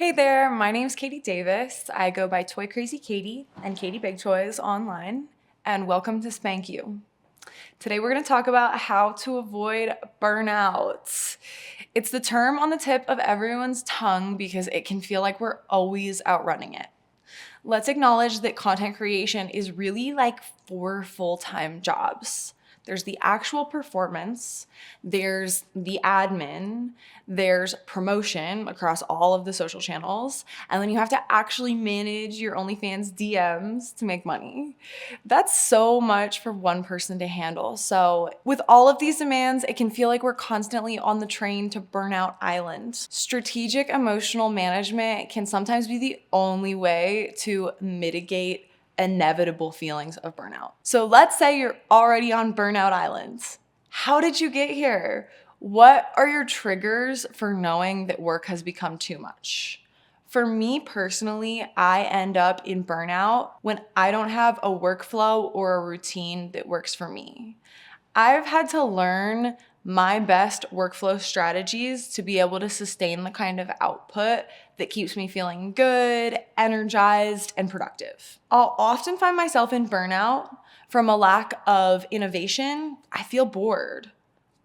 Hey there, my name's Katie Davis. I go by Toy Crazy Katie and Katie Big Toys online, and welcome to SpankU. Today we're going to talk about how to avoid burnout. It's the term on the tip of everyone's tongue because it can feel like we're always outrunning it. Let's acknowledge that content creation is really like 4 full-time jobs. There's the actual performance, there's the admin, there's promotion across all of the social channels, and then you have to actually manage your OnlyFans DMs to make money. That's so much for one person to handle. So with all of these demands, it can feel like we're constantly on the train to Burnout Island. Strategic emotional management can sometimes be the only way to mitigate inevitable feelings of burnout. So let's say you're already on Burnout Island. How did you get here? What are your triggers for knowing that work has become too much? For me personally, I end up in burnout when I don't have a workflow or a routine that works for me. I've had to learn my best workflow strategies to be able to sustain the kind of output that keeps me feeling good, energized, and productive. I'll often find myself in burnout from a lack of innovation. I feel bored.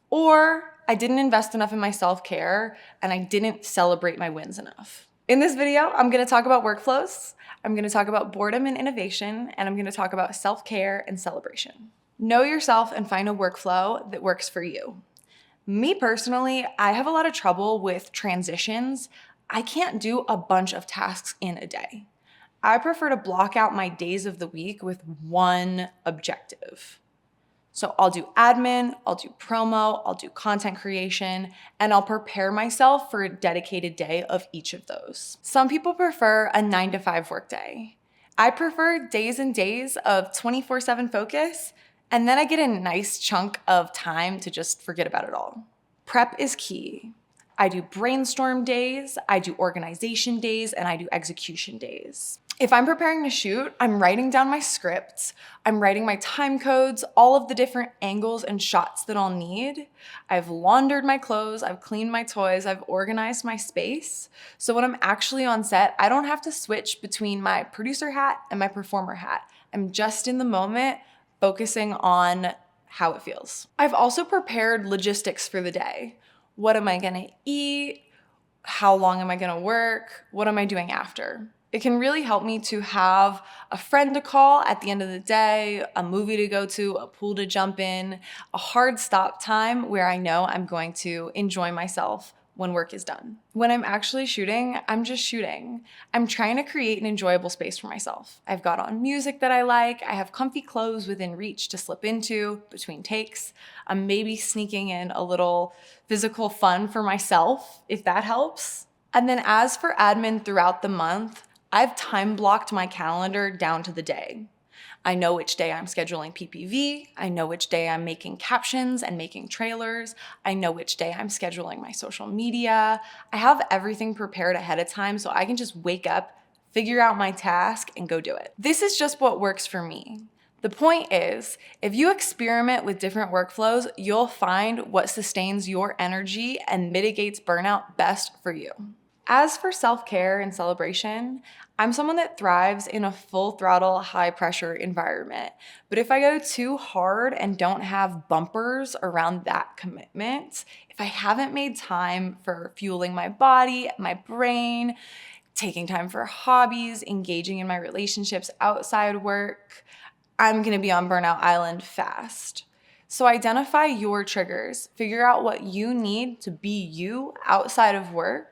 Or I didn't invest enough in my self-care and I didn't celebrate my wins enough. In this video, I'm gonna talk about workflows, I'm gonna talk about boredom and innovation, and I'm gonna talk about self-care and celebration. Know yourself and find a workflow that works for you. Me personally, I have a lot of trouble with transitions. I can't do a bunch of tasks in a day. I prefer to block out my days of the week with one objective. So I'll do admin, I'll do promo, I'll do content creation, and I'll prepare myself for a dedicated day of each of those. Some people prefer a 9-to-5 workday. I prefer days and days of 24/7 focus, and then I get a nice chunk of time to just forget about it all. Prep is key. I do brainstorm days, I do organization days, and I do execution days. If I'm preparing to shoot, I'm writing down my scripts, I'm writing my time codes, all of the different angles and shots that I'll need. I've laundered my clothes, I've cleaned my toys, I've organized my space. So when I'm actually on set, I don't have to switch between my producer hat and my performer hat. I'm just in the moment, focusing on how it feels. I've also prepared logistics for the day. What am I gonna eat? How long am I gonna work? What am I doing after? It can really help me to have a friend to call at the end of the day, a movie to go to, a pool to jump in, a hard stop time where I know I'm going to enjoy myself when work is done. When I'm actually shooting, I'm just shooting. I'm trying to create an enjoyable space for myself. I've got on music that I like. I have comfy clothes within reach to slip into between takes. I'm maybe sneaking in a little physical fun for myself, if that helps. And then as for admin throughout the month, I've time blocked my calendar down to the day. I know which day I'm scheduling PPV. I know which day I'm making captions and making trailers. I know which day I'm scheduling my social media. I have everything prepared ahead of time so I can just wake up, figure out my task, and go do it. This is just what works for me. The point is, if you experiment with different workflows, you'll find what sustains your energy and mitigates burnout best for you. As for self-care and celebration, I'm someone that thrives in a full throttle, high pressure environment. But if I go too hard and don't have bumpers around that commitment, if I haven't made time for fueling my body, my brain, taking time for hobbies, engaging in my relationships outside work, I'm gonna be on Burnout Island fast. So identify your triggers, figure out what you need to be you outside of work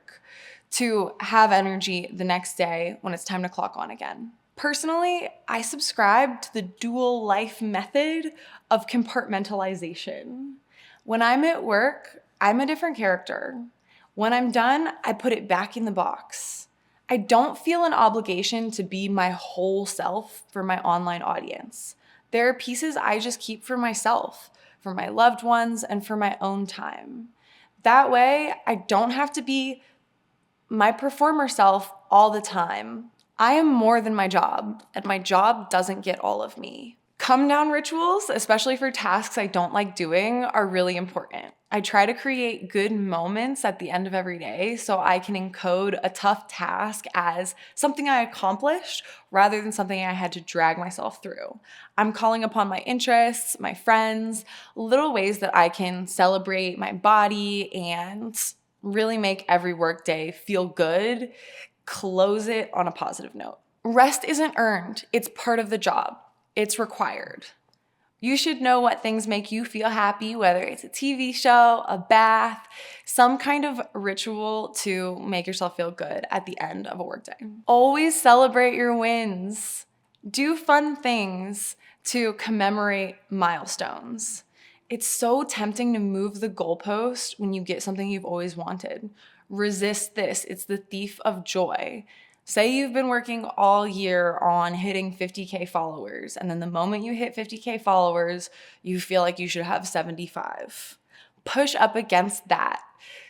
to have energy the next day when it's time to clock on again. Personally, I subscribe to the dual life method of compartmentalization. When I'm at work, I'm a different character. When I'm done, I put it back in the box. I don't feel an obligation to be my whole self for my online audience. There are pieces I just keep for myself, for my loved ones, and for my own time. That way, I don't have to be my performer self all the time. I am more than my job, and my job doesn't get all of me. Come down rituals, especially for tasks I don't like doing, are really important. I try to create good moments at the end of every day so I can encode a tough task as something I accomplished rather than something I had to drag myself through. I'm calling upon my interests, my friends, little ways that I can celebrate my body and really make every workday feel good, close it on a positive note. Rest isn't earned, it's part of the job. It's required. You should know what things make you feel happy, whether it's a TV show, a bath, some kind of ritual to make yourself feel good at the end of a workday. Always celebrate your wins. Do fun things to commemorate milestones. It's so tempting to move the goalpost when you get something you've always wanted. Resist this. It's the thief of joy. Say you've been working all year on hitting 50K followers, and then the moment you hit 50K followers, you feel like you should have 75. Push up against that.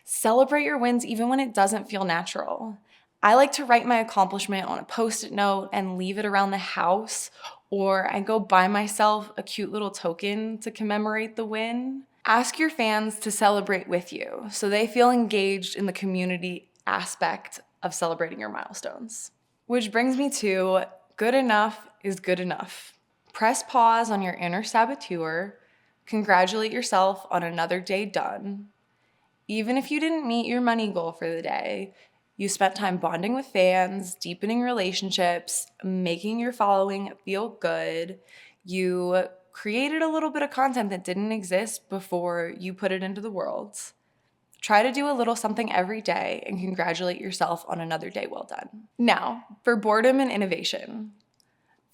Celebrate your wins even when it doesn't feel natural. I like to write my accomplishment on a Post-it note and leave it around the house, or I go buy myself a cute little token to commemorate the win. Ask your fans to celebrate with you so they feel engaged in the community aspect of celebrating your milestones. Which brings me to good enough is good enough. Press pause on your inner saboteur, congratulate yourself on another day done. Even if you didn't meet your money goal for the day, you spent time bonding with fans, deepening relationships, making your following feel good. You created a little bit of content that didn't exist before you put it into the world. Try to do a little something every day and congratulate yourself on another day well done. Now, for boredom and innovation.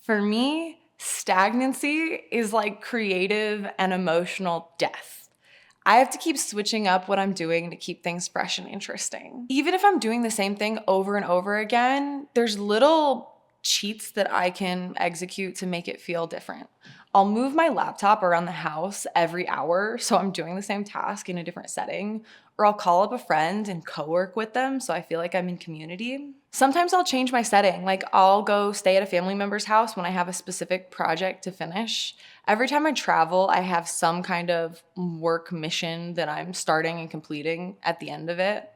For me, stagnancy is like creative and emotional death. I have to keep switching up what I'm doing to keep things fresh and interesting. Even if I'm doing the same thing over and over again, there's little cheats that I can execute to make it feel different. I'll move my laptop around the house every hour so I'm doing the same task in a different setting, or I'll call up a friend and co-work with them so I feel like I'm in community. Sometimes I'll change my setting, like I'll go stay at a family member's house when I have a specific project to finish. Every time I travel, I have some kind of work mission that I'm starting and completing at the end of it.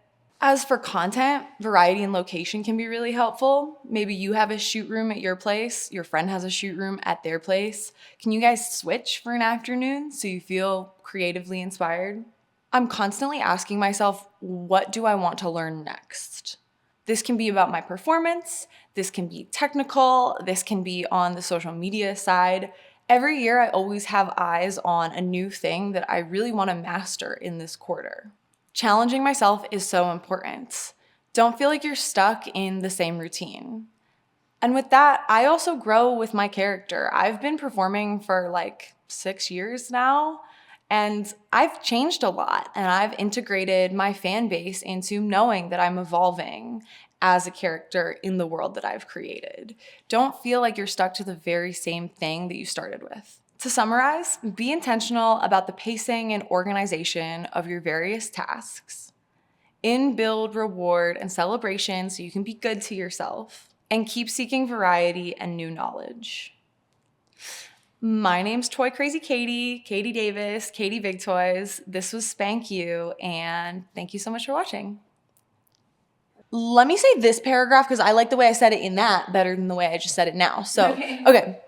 As for content, variety and location can be really helpful. Maybe you have a shoot room at your place, your friend has a shoot room at their place. Can you guys switch for an afternoon so you feel creatively inspired? I'm constantly asking myself, what do I want to learn next? This can be about my performance, this can be technical, this can be on the social media side. Every year, I always have eyes on a new thing that I really want to master in this quarter. Challenging myself is so important. Don't feel like you're stuck in the same routine. And with that, I also grow with my character. I've been performing for like 6 years now, and I've changed a lot, and I've integrated my fan base into knowing that I'm evolving as a character in the world that I've created. Don't feel like you're stuck to the very same thing that you started with. To summarize, be intentional about the pacing and organization of your various tasks. Build, reward, and celebration so you can be good to yourself. And keep seeking variety and new knowledge. My name's Toy Crazy Katie, Katie Davis, Katie Big Toys. This was SpankU, and thank you so much for watching. Let me say this paragraph because I like the way I said it in that better than the way I just said it now. So, okay.